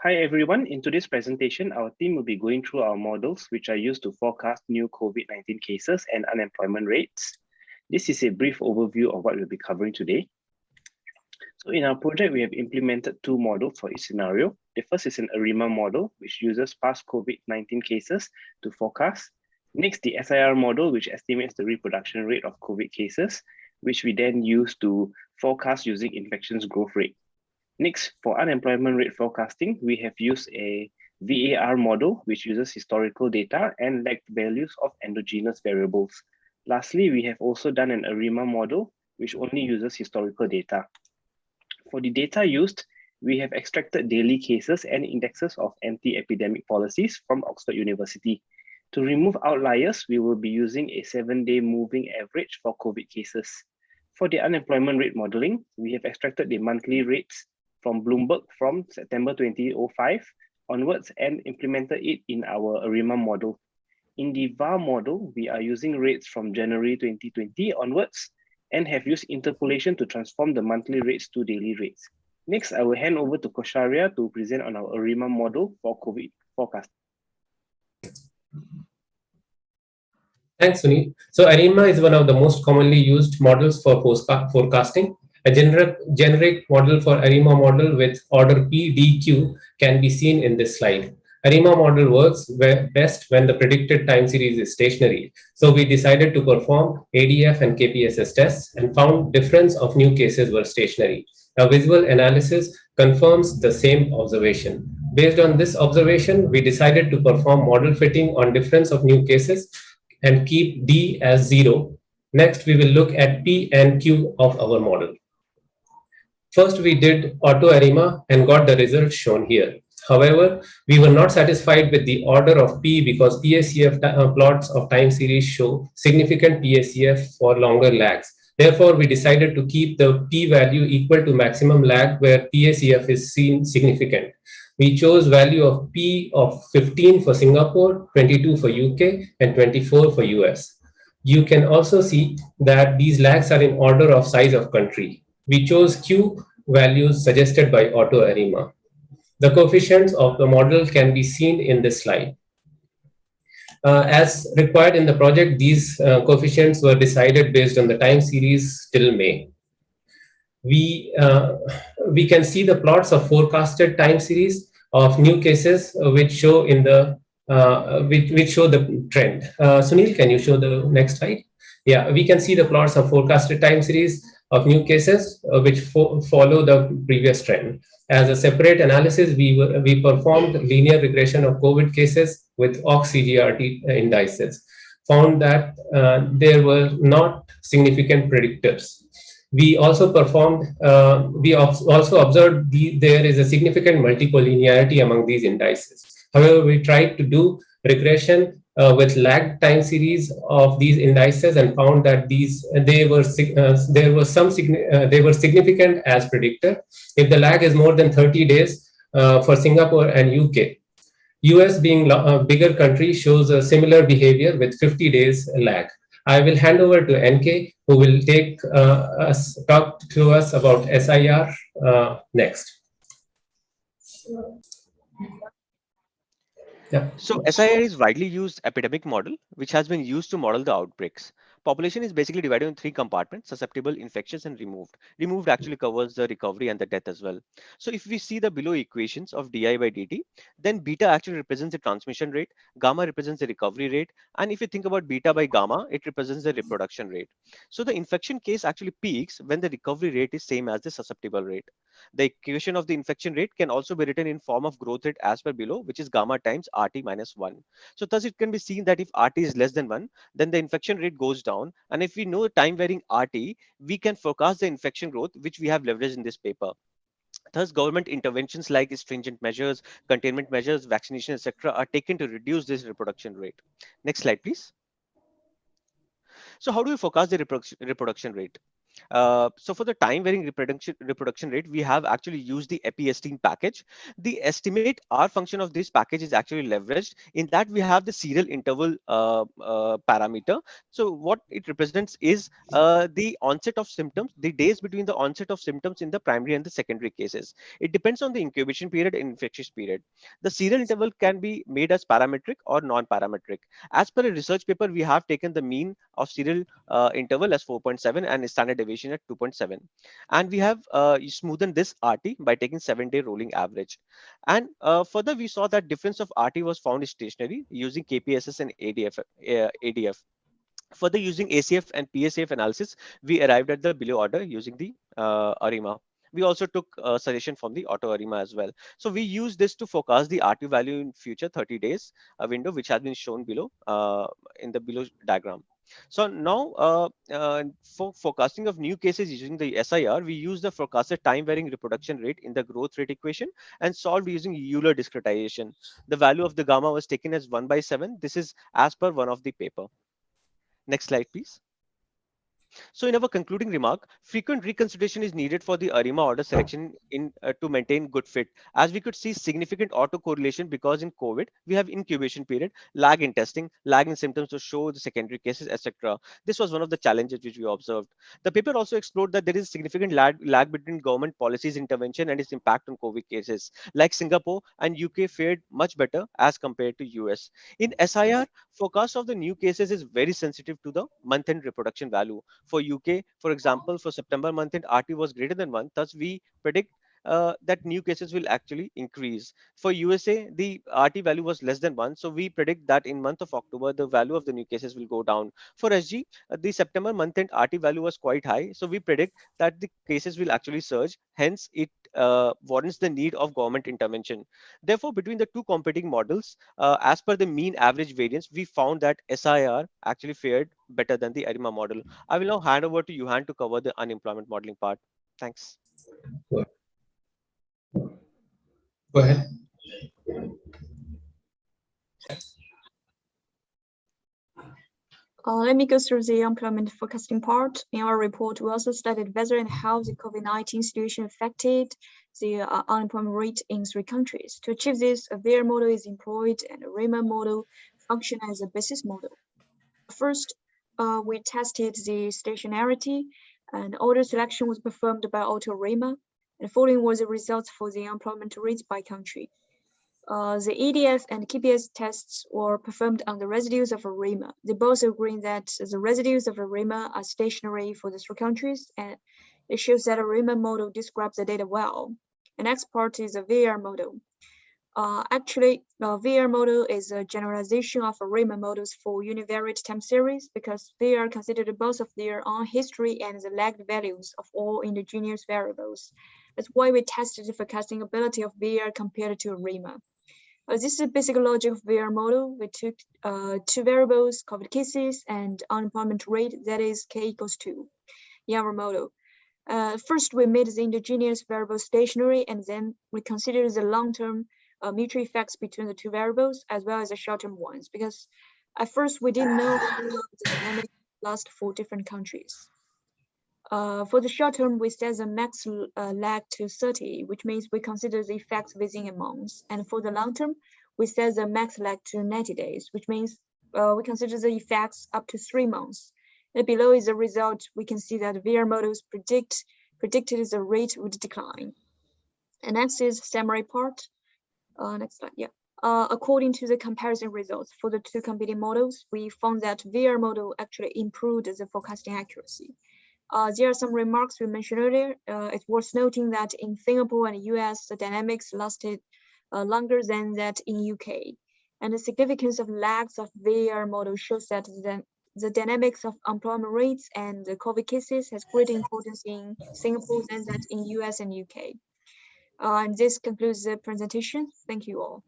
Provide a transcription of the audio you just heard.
Hi everyone, in today's presentation, our team will be going through our models which are used to forecast new COVID-19 cases and unemployment rates. This is a brief overview of what we'll be covering today. So in our project, we have implemented two models for each scenario. The first is an ARIMA model, which uses past COVID-19 cases to forecast. Next, the SIR model, which estimates the reproduction rate of COVID cases, which we then use to forecast using infections growth rate. Next, for unemployment rate forecasting, we have used a VAR model, which uses historical data and lagged values of endogenous variables. Lastly, we have also done an ARIMA model, which only uses historical data. For the data used, we have extracted daily cases and indexes of anti-epidemic policies from Oxford University. To remove outliers, we will be using a 7-day moving average for COVID cases. For the unemployment rate modeling, we have extracted the monthly rates from Bloomberg from September 2005 onwards and implemented it in our ARIMA model. In the VAR model, we are using rates from January 2020 onwards and have used interpolation to transform the monthly rates to daily rates. Next, I will hand over to Kosharia to present on our ARIMA model for COVID forecast. Thanks, Sunil. So ARIMA is one of the most commonly used models for forecasting. A generic model for ARIMA model with order PDQ can be seen in this slide. ARIMA model works best when the predicted time series is stationary. So we decided to perform ADF and KPSS tests and found difference of new cases were stationary. A visual analysis confirms the same observation. Based on this observation, we decided to perform model fitting on difference of new cases and keep D as 0. Next, we will look at P and Q of our model. First, we did auto ARIMA and got the results shown here. However, we were not satisfied with the order of P because PACF plots of time series show significant PACF for longer lags. Therefore, we decided to keep the P value equal to maximum lag where PACF is seen significant. We chose value of P of 15 for Singapore, 22 for UK, and 24 for US. You can also see that these lags are in order of size of country. We chose Q values suggested by auto ARIMA. The coefficients of the model can be seen in this slide. As required in the project, these coefficients were decided based on the time series till May. We can see the plots of forecasted time series of new cases, which show in the which show the trend. Sunil, can you show the next slide? Yeah, we can see the plots of forecasted time series of new cases, which follow the previous trend. As a separate analysis, we performed linear regression of COVID cases with OX-CGRT indices, found that there were not significant predictors. We also performed, we also observed there is a significant multicollinearity among these indices. However, we tried to do regression with lagged time series of these indices and found that they were significant as predictor. If the lag is more than 30 days for Singapore and UK, US being a bigger country shows a similar behavior with 50 days lag. I will hand over to NK, who will talk to us about SIR next. Yeah. So SIR is widely used epidemic model, which has been used to model the outbreaks. Population is basically divided in 3 compartments: susceptible, infectious, and removed. Removed actually covers the recovery and the death as well. So if we see the below equations of di by dt, then beta actually represents the transmission rate, gamma represents the recovery rate, and if you think about beta by gamma, it represents the reproduction rate. So the infection case actually peaks when the recovery rate is same as the susceptible rate. The equation of the infection rate can also be written in form of growth rate as per below, which is gamma times RT minus 1. So thus it can be seen that if RT is less than 1, then the infection rate goes down. And if we know time varying RT, we can forecast the infection growth, which we have leveraged in this paper. Thus, government interventions like stringent measures, containment measures, vaccination, etc., are taken to reduce this reproduction rate. Next slide, please. So how do we forecast the reproduction rate? So for the time varying reproduction rate, we have actually used the EpiEstim package. The estimate R function of this package is actually leveraged in that we have the serial interval parameter. So what it represents is the onset of symptoms, the days between the onset of symptoms in the primary and the secondary cases. It depends on the incubation period and infectious period. The serial interval can be made as parametric or non-parametric. As per a research paper, we have taken the mean of serial interval as 4.7 and standard deviation at 2.7. And we have smoothened this RT by taking 7-day rolling average. And further, we saw that difference of RT was found stationary using KPSS and ADF. Further, using ACF and PSAF analysis, we arrived at the below order using the ARIMA. We also took suggestion from the auto ARIMA as well. So we use this to forecast the RT value in future 30 days, a window which has been shown below in the below diagram. So now for forecasting of new cases using the SIR, we use the forecasted time varying reproduction rate in the growth rate equation and solved using Euler discretization. The value of the gamma was taken as 1/7. This is as per one of the paper. Next slide, please. So in our concluding remark, frequent reconsideration is needed for the ARIMA order selection to maintain good fit. As we could see significant autocorrelation because in COVID, we have incubation period, lag in testing, lag in symptoms to show the secondary cases, etc. This was one of the challenges which we observed. The paper also explored that there is significant lag between government policies intervention and its impact on COVID cases. Like Singapore and UK fared much better as compared to US. In SIR, forecast of the new cases is very sensitive to the month-end reproduction value. For UK, for example, for September month end, RT was greater than 1. Thus, we predict that new cases will actually increase. For USA, the RT value was less than 1. So we predict that in month of October, the value of the new cases will go down. For SG, the September month end RT value was quite high. So we predict that the cases will actually surge. Hence, it warrants the need of government intervention. Therefore, between the two competing models, as per the mean average variance, we found that SIR actually fared better than the ARIMA model. I will now hand over to Johan to cover the unemployment modeling part. Thanks. Go ahead. Let me go through the employment forecasting part. In our report, we also studied whether and how the COVID-19 situation affected the unemployment rate in 3 countries. To achieve this, a VAR model is employed and a RAMA model function as a basis model. First, we tested the stationarity, and order selection was performed by auto-RAMA, and following was the results for the employment rates by country. The EDF and KPS tests were performed on the residues of a RAMA. They both agree that the residues of a RAMA are stationary for the 3 countries, and it shows that a RAMA model describes the data well. The next part is a VAR model. Actually, a VAR model is a generalization of a RAMA models for univariate time series because they are considered both of their own history and the lagged values of all endogenous variables. That's why we tested the forecasting ability of VAR compared to a RAMA. This is the basic logic of VAR model. We took 2 variables, COVID cases and unemployment rate, that is K equals 2 in our model. First, we made the endogenous variable stationary, and then we considered the long-term mutual effects between the 2 variables as well as the short-term ones, because at first we didn't know how long the dynamic last for different countries. For the short term, we set the max lag to 30, which means we consider the effects within a month. And for the long term, we set the max lag to 90 days, which means we consider the effects up to 3 months. And below is the result. We can see that VR models predicted the rate would decline. And next is summary part. Next slide, yeah. According to the comparison results for the 2 competing models, we found that VR model actually improved the forecasting accuracy. There are some remarks we mentioned earlier. It's worth noting that in Singapore and US, the dynamics lasted longer than that in UK. And the significance of lags of VAR model shows that the dynamics of employment rates and the COVID cases has greater importance in Singapore than that in US and UK. And this concludes the presentation. Thank you all.